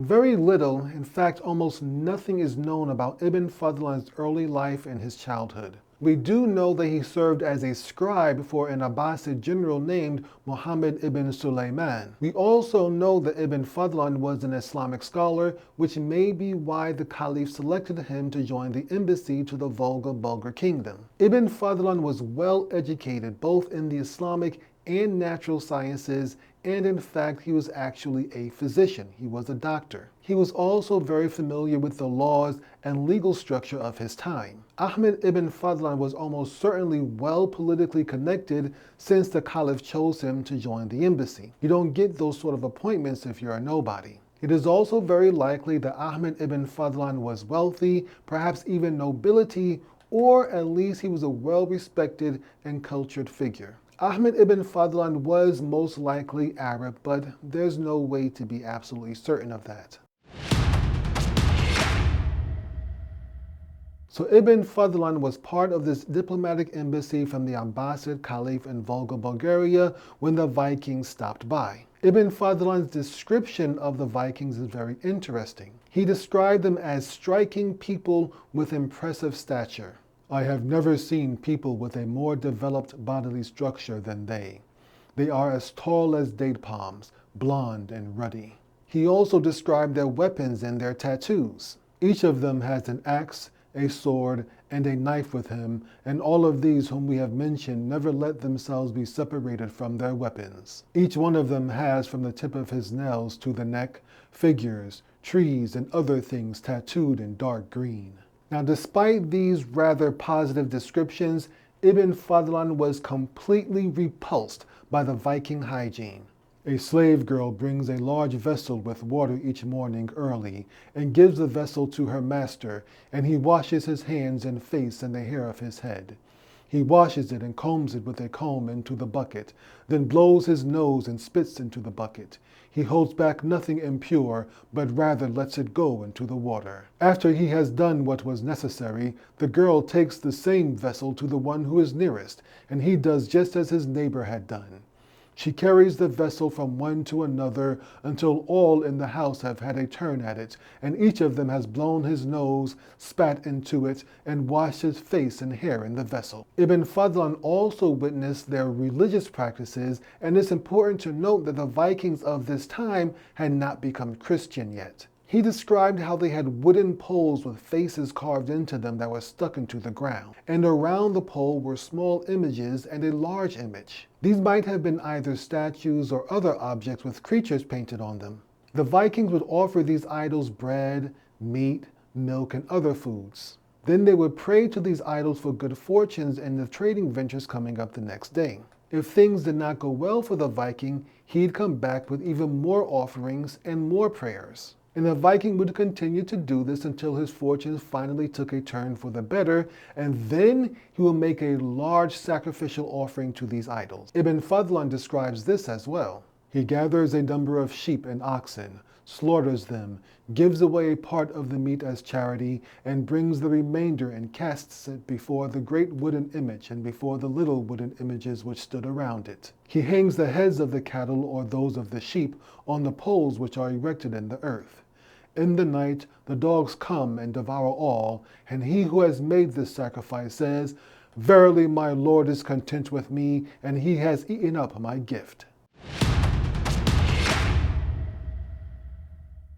Very little, in fact almost nothing, is known about Ibn Fadlan's early life and his childhood. We do know that he served as a scribe for an Abbasid general named Muhammad ibn Sulaiman. We also know that Ibn Fadlan was an Islamic scholar, which may be why the Caliph selected him to join the embassy to the Volga Bulgar kingdom. Ibn Fadlan was well educated both in the Islamic and natural sciences, and in fact he was actually a physician. He was a doctor. He was also very familiar with the laws and legal structure of his time. Ahmed ibn Fadlan was almost certainly well politically connected since the Caliph chose him to join the embassy. You don't get those sort of appointments if you're a nobody. It is also very likely that Ahmed ibn Fadlan was wealthy, perhaps even nobility, or at least he was a well-respected and cultured figure. Ahmed ibn Fadlan was most likely Arab, but there's no way to be absolutely certain of that. So Ibn Fadlan was part of this diplomatic embassy from the Abbasid Caliphate in Volga Bulgaria when the Vikings stopped by. Ibn Fadlan's description of the Vikings is very interesting. He described them as striking people with impressive stature. I have never seen people with a more developed bodily structure than they. They are as tall as date palms, blonde and ruddy. He also described their weapons and their tattoos. Each of them has an axe, a sword, and a knife with him, and all of these whom we have mentioned never let themselves be separated from their weapons. Each one of them has from the tip of his nails to the neck, figures, trees, and other things tattooed in dark green. Now, despite these rather positive descriptions, Ibn Fadlan was completely repulsed by the Viking hygiene. A slave girl brings a large vessel with water each morning early and gives the vessel to her master, and he washes his hands and face and the hair of his head. He washes it and combs it with a comb into the bucket, then blows his nose and spits into the bucket. He holds back nothing impure, but rather lets it go into the water. After he has done what was necessary, the girl takes the same vessel to the one who is nearest, and he does just as his neighbor had done. She carries the vessel from one to another until all in the house have had a turn at it, and each of them has blown his nose, spat into it, and washed his face and hair in the vessel. Ibn Fadlan also witnessed their religious practices, and it's important to note that the Vikings of this time had not become Christian yet. He described how they had wooden poles with faces carved into them that were stuck into the ground, and around the pole were small images and a large image. These might have been either statues or other objects with creatures painted on them. The Vikings would offer these idols bread, meat, milk, and other foods. Then they would pray to these idols for good fortunes in the trading ventures coming up the next day. If things did not go well for the Viking, he'd come back with even more offerings and more prayers. And the Viking would continue to do this until his fortunes finally took a turn for the better, and then he will make a large sacrificial offering to these idols. Ibn Fadlan describes this as well. He gathers a number of sheep and oxen, slaughters them, gives away a part of the meat as charity, and brings the remainder and casts it before the great wooden image and before the little wooden images which stood around it. He hangs the heads of the cattle or those of the sheep on the poles which are erected in the earth. In the night the dogs come and devour all, and he who has made this sacrifice says, "Verily my Lord is content with me, and he has eaten up my gift."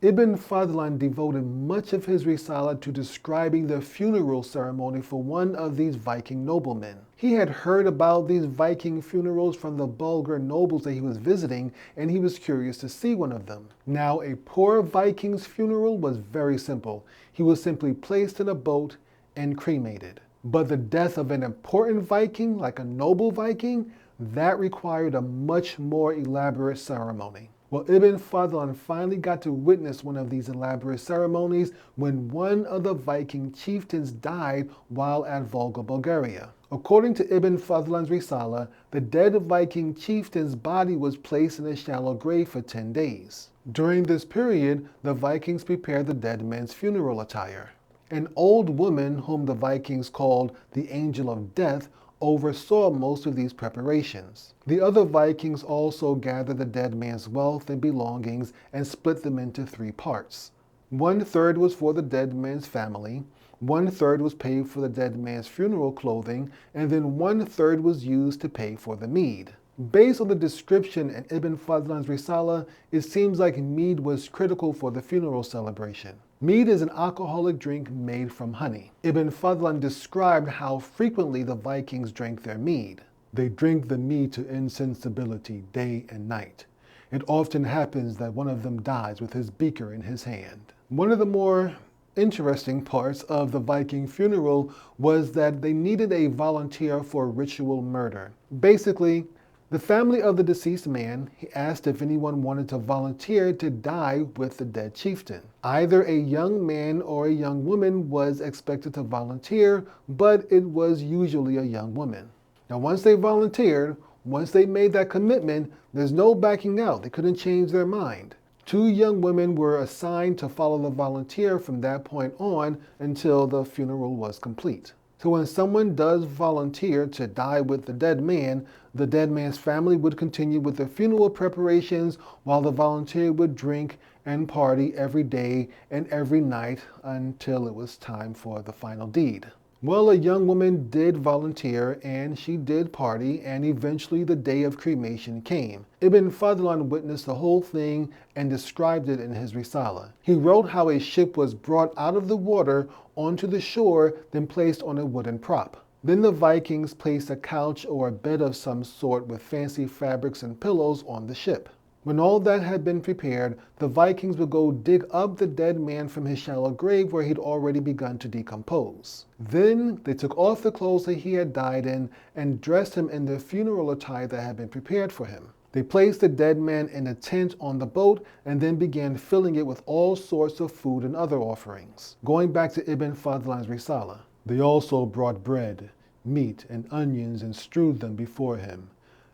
Ibn Fadlan devoted much of his Risala to describing the funeral ceremony for one of these Viking noblemen. He had heard about these Viking funerals from the Bulgar nobles that he was visiting, and he was curious to see one of them. Now, a poor Viking's funeral was very simple. He was simply placed in a boat and cremated. But the death of an important Viking, like a noble Viking, that required a much more elaborate ceremony. Well, Ibn Fadlan finally got to witness one of these elaborate ceremonies when one of the Viking chieftains died while at Volga Bulgaria. According to Ibn Fadlan's Risala, the dead Viking chieftain's body was placed in a shallow grave for 10 days. During this period, the Vikings prepared the dead man's funeral attire. An old woman, whom the Vikings called the Angel of Death, oversaw most of these preparations. The other Vikings also gathered the dead man's wealth and belongings and split them into 3 parts. 1/3 was for the dead man's family, 1/3 was paid for the dead man's funeral clothing, and then 1/3 was used to pay for the mead. Based on the description in Ibn Fadlan's Risala, it seems like mead was critical for the funeral celebration. Mead is an alcoholic drink made from honey. Ibn Fadlan described how frequently the Vikings drank their mead. They drink the mead to insensibility day and night. It often happens that one of them dies with his beaker in his hand. One of the more interesting parts of the Viking funeral was that they needed a volunteer for ritual murder. Basically, the family of the deceased man asked if anyone wanted to volunteer to die with the dead chieftain. Either a young man or a young woman was expected to volunteer, but it was usually a young woman. Now, once they volunteered, once they made that commitment, there's no backing out. They couldn't change their mind. 2 young women were assigned to follow the volunteer from that point on until the funeral was complete. So when someone does volunteer to die with the dead man's family would continue with the funeral preparations while the volunteer would drink and party every day and every night until it was time for the final deed. Well, a young woman did volunteer and she did party, and eventually the day of cremation came. Ibn Fadlan witnessed the whole thing and described it in his Risala. He wrote how a ship was brought out of the water onto the shore, then placed on a wooden prop. Then the Vikings placed a couch or a bed of some sort with fancy fabrics and pillows on the ship. When all that had been prepared, the Vikings would go dig up the dead man from his shallow grave where he'd already begun to decompose. Then they took off the clothes that he had died in and dressed him in the funeral attire that had been prepared for him. They placed the dead man in a tent on the boat and then began filling it with all sorts of food and other offerings. Going back to Ibn Fadlan's Risala, they also brought bread, meat, and onions and strewed them before him.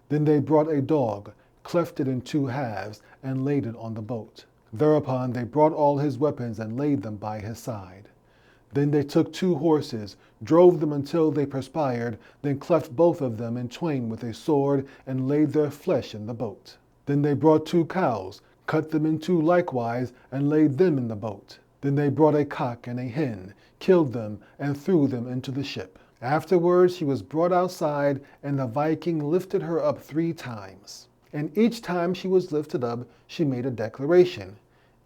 Then they brought a dog, cleft it in 2 halves, and laid it on the boat. Thereupon they brought all his weapons and laid them by his side. Then they took 2 horses, drove them until they perspired, then cleft both of them in twain with a sword, and laid their flesh in the boat. Then they brought 2 cows, cut them in 2 likewise, and laid them in the boat. Then they brought a cock and a hen, killed them, and threw them into the ship. Afterwards she was brought outside, and the Viking lifted her up 3 times. And each time she was lifted up, she made a declaration.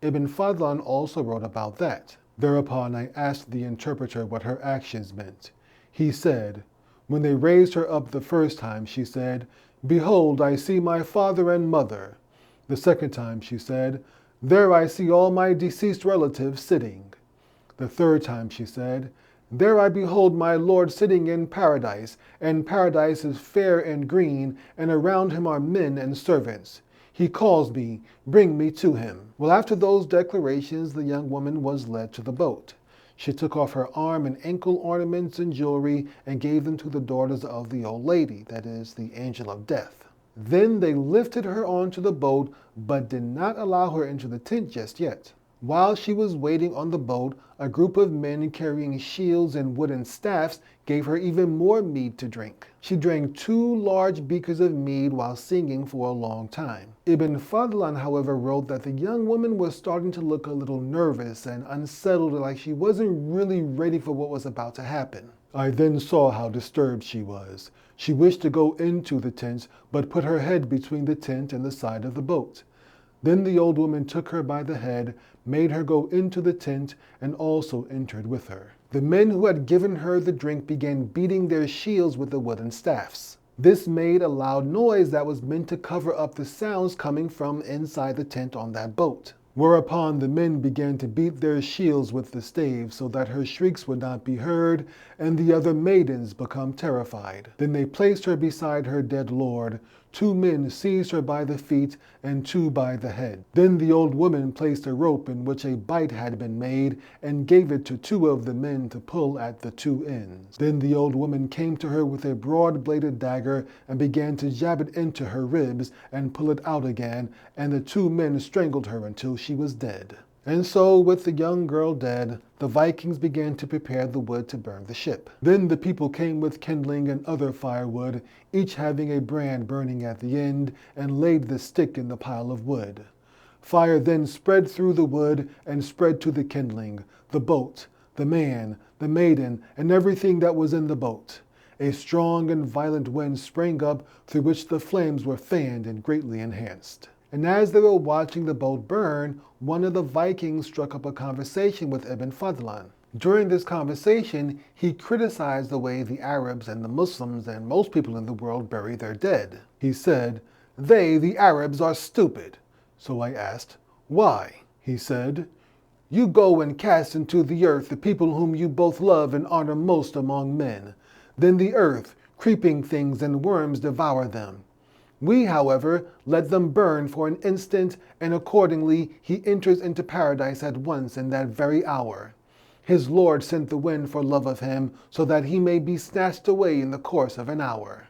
Ibn Fadlan also wrote about that. Thereupon I asked the interpreter what her actions meant. He said, when they raised her up the first time, she said, "Behold, I see my father and mother." The second time she said, "There I see all my deceased relatives sitting." The third time she said, "There I behold my Lord sitting in paradise, and paradise is fair and green, and around him are men and servants. He calls me, bring me to him." Well, after those declarations, the young woman was led to the boat. She took off her arm and ankle ornaments and jewelry and gave them to the daughters of the old lady, that is, the angel of death. Then they lifted her onto the boat, but did not allow her into the tent just yet. While she was waiting on the boat, a group of men carrying shields and wooden staffs gave her even more mead to drink. She drank 2 large beakers of mead while singing for a long time. Ibn Fadlan, however, wrote that the young woman was starting to look a little nervous and unsettled, like she wasn't really ready for what was about to happen. I then saw how disturbed she was. She wished to go into the tent, but put her head between the tent and the side of the boat. Then the old woman took her by the head, made her go into the tent, and also entered with her. The men who had given her the drink began beating their shields with the wooden staffs. This made a loud noise that was meant to cover up the sounds coming from inside the tent on that boat. Whereupon the men began to beat their shields with the staves so that her shrieks would not be heard, and the other maidens become terrified. Then they placed her beside her dead lord. 2 men seized her by the feet and 2 by the head. Then the old woman placed a rope in which a bight had been made and gave it to 2 of the men to pull at the 2 ends. Then the old woman came to her with a broad-bladed dagger and began to jab it into her ribs and pull it out again, and the 2 men strangled her until she was dead. And so, with the young girl dead, the Vikings began to prepare the wood to burn the ship. Then the people came with kindling and other firewood, each having a brand burning at the end, and laid the stick in the pile of wood. Fire then spread through the wood and spread to the kindling, the boat, the man, the maiden, and everything that was in the boat. A strong and violent wind sprang up, through which the flames were fanned and greatly enhanced. And as they were watching the boat burn, one of the Vikings struck up a conversation with Ibn Fadlan. During this conversation, he criticized the way the Arabs and the Muslims and most people in the world bury their dead. He said, "They, the Arabs, are stupid." So I asked, "Why?" He said, "You go and cast into the earth the people whom you both love and honor most among men. Then the earth, creeping things and worms devour them. We, however, let them burn for an instant, and accordingly he enters into paradise at once in that very hour. His Lord sent the wind for love of him, so that he may be snatched away in the course of an hour."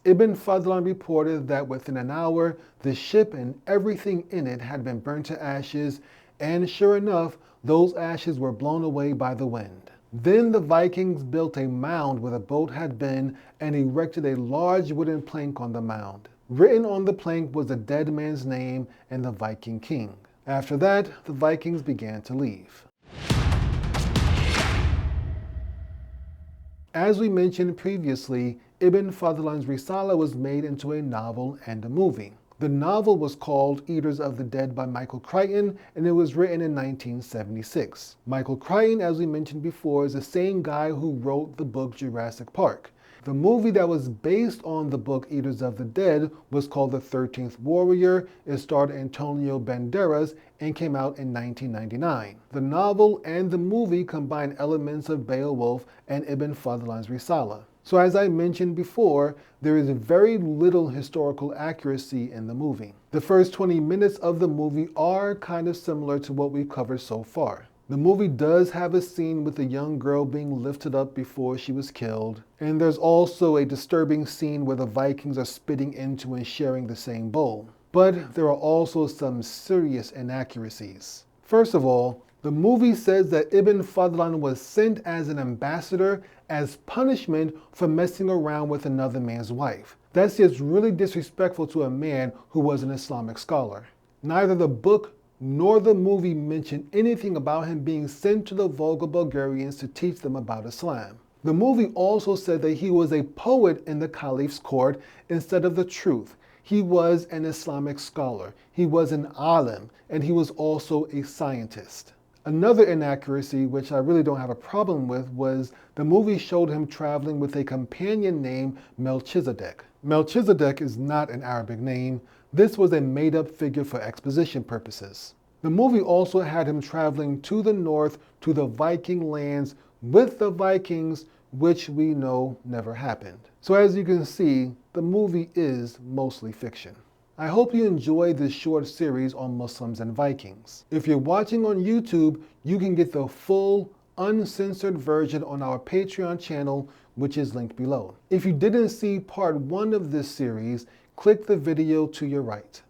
Ibn Fadlan reported that within an hour, the ship and everything in it had been burnt to ashes, and sure enough, those ashes were blown away by the wind. Then the Vikings built a mound where the boat had been, and erected a large wooden plank on the mound. Written on the plank was the dead man's name and the Viking king. After that, the Vikings began to leave. As we mentioned previously, Ibn Fadlan's Risala was made into a novel and a movie. The novel was called Eaters of the Dead by Michael Crichton, and it was written in 1976. Michael Crichton, as we mentioned before, is the same guy who wrote the book Jurassic Park. The movie that was based on the book Eaters of the Dead was called The 13th Warrior. It starred Antonio Banderas and came out in 1999. The novel and the movie combine elements of Beowulf and Ibn Fadlan's Risala. So as I mentioned before, there is very little historical accuracy in the movie. The first 20 minutes of the movie are kind of similar to what we've covered so far. The movie does have a scene with a young girl being lifted up before she was killed. And there's also a disturbing scene where the Vikings are spitting into and sharing the same bowl. But there are also some serious inaccuracies. First of all, the movie says that Ibn Fadlan was sent as an ambassador as punishment for messing around with another man's wife. That's just really disrespectful to a man who was an Islamic scholar. Neither the book nor the movie mention anything about him being sent to the Volga Bulgarians to teach them about Islam. The movie also said that he was a poet in the Caliph's court instead of the truth. He was an Islamic scholar, he was an alim, and he was also a scientist. Another inaccuracy, which I really don't have a problem with, was the movie showed him traveling with a companion named Melchizedek. Melchizedek is not an Arabic name. This was a made-up figure for exposition purposes. The movie also had him traveling to the north to the Viking lands with the Vikings, which we know never happened. So as you can see, the movie is mostly fiction. I hope you enjoyed this short series on Muslims and Vikings. If you're watching on YouTube, you can get the full, uncensored version on our Patreon channel, which is linked below. If you didn't see part 1 of this series, click the video to your right.